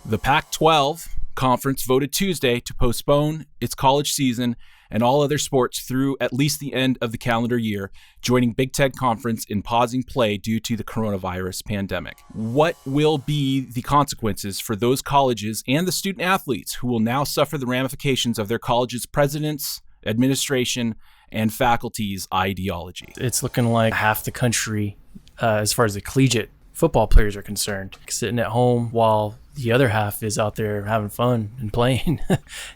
The Pac-12 Conference voted Tuesday to postpone its college season and all other sports through at least the end of the calendar year, joining Big Ten Conference in pausing play due to the coronavirus pandemic. What will be the consequences for those colleges and the student athletes who will now suffer the ramifications of their college's presidents, administration, and faculty's ideology? It's looking like half the country, as far as the collegiate football players are concerned, sitting at home while the other half is out there having fun and playing.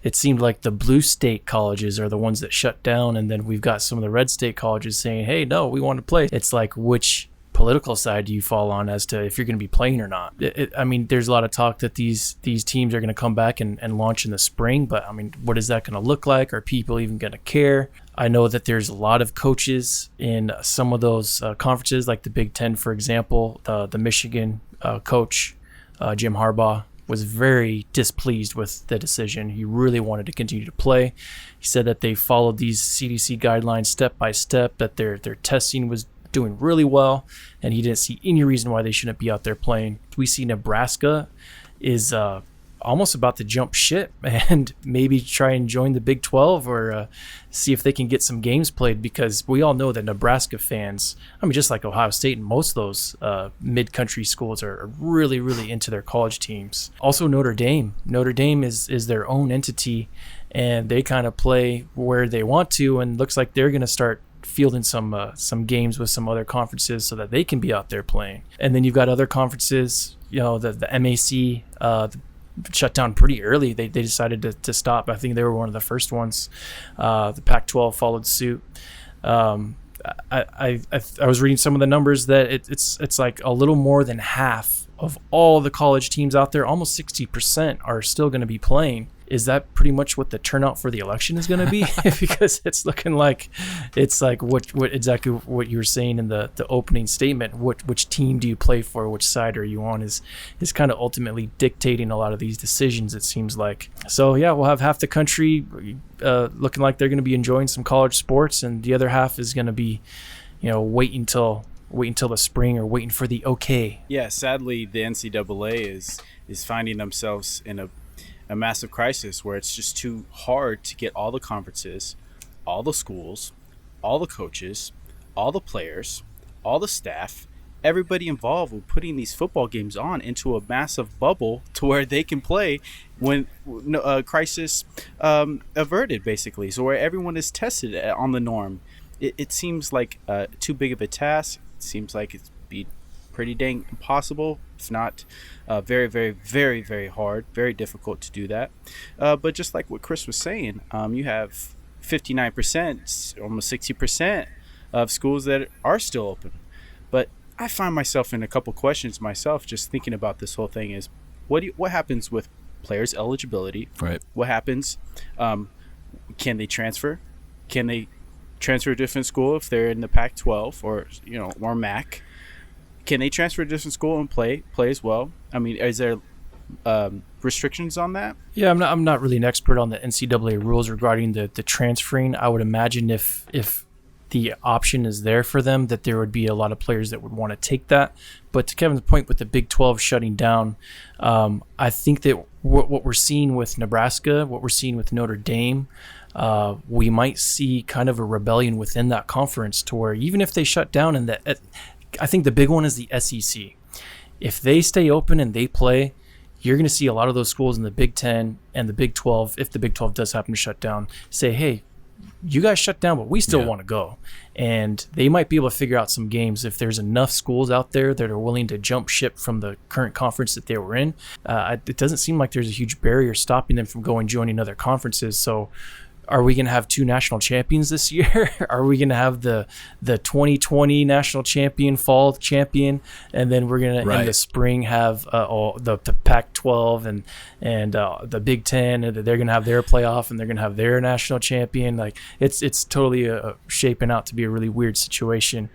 It seemed like the blue state colleges are the ones that shut down, and then we've got some of the red state colleges saying, hey, no, we want to play. It's like, which political side do you fall on as to if you're going to be playing or not? I mean, there's a lot of talk that these teams are going to come back and launch in the spring, but I mean, what is that going to look like? Are people even going to care? I know that there's a lot of coaches in some of those conferences, like the Big Ten, for example. The Michigan coach, Jim Harbaugh, was very displeased with the decision. He really wanted to continue to play. He said that they followed these CDC guidelines step by step, that their testing was doing really well, and he didn't see any reason why they shouldn't be out there playing. We see Nebraska is almost about to jump ship and maybe try and join the Big 12 or see if they can get some games played, because we all know that Nebraska fans, I mean, just like Ohio State and most of those mid-country schools are really, really into their college teams. Also Notre Dame. Notre Dame is their own entity, and they kind of play where they want to, and looks like they're going to start fielding some games with some other conferences so that they can be out there playing. And then you've got other conferences, you know, the MAC, shut down pretty early. They decided to stop. I think they were one of the first ones. The Pac-12 followed suit. I was reading some of the numbers that it's like a little more than half of all the college teams out there, almost 60%, are still going to be playing. Is that pretty much what the turnout for the election is going to be? Because it's looking like it's like what exactly what you were saying in the opening statement. Which team do you play for? Which side are you on? Is kind of ultimately dictating a lot of these decisions, it seems like. So yeah, we'll have half the country looking like they're going to be enjoying some college sports, and the other half is going to be, you know, waiting until the spring or waiting for the okay. Yeah, sadly, the NCAA is finding themselves in a massive crisis where it's just too hard to get all the conferences, all the schools, all the coaches, all the players, all the staff, everybody involved with putting these football games on into a massive bubble to where they can play when crisis averted, basically. So where everyone is tested on the norm. It seems like too big of a task. It seems like it's be pretty dang impossible, if not very, very, very, very hard, very difficult to do that. But just like what Chris was saying, you have 59%, almost 60% of schools that are still open. But I find myself in a couple questions myself just thinking about this whole thing is, what happens with players' eligibility? Right. What happens? Can they transfer? Can they transfer to a different school if they're in the Pac-12 or MAC? Can they transfer to a different school and play as well? I mean, is there restrictions on that? Yeah, I'm not really an expert on the NCAA rules regarding the transferring. I would imagine if the option is there for them, that there would be a lot of players that would want to take that. But to Kevin's point with the Big 12 shutting down, I think that what we're seeing with Nebraska, what we're seeing with Notre Dame, we might see kind of a rebellion within that conference to where even if they shut down, and I think the big one is the SEC. If they stay open and they play, you're going to see a lot of those schools in the Big 10 and the Big 12, if the Big 12 does happen to shut down, say, hey, you guys shut down, but we still want to go. And they might be able to figure out some games if there's enough schools out there that are willing to jump ship from the current conference that they were in. It doesn't seem like there's a huge barrier stopping them from joining other conferences. So are we going to have two national champions this year? Are we going to have the 2020 national champion, fall champion, and then we're going to in the spring have the Pac-12 and the Big Ten, and they're going to have their playoff and they're going to have their national champion? Like it's totally shaping out to be a really weird situation.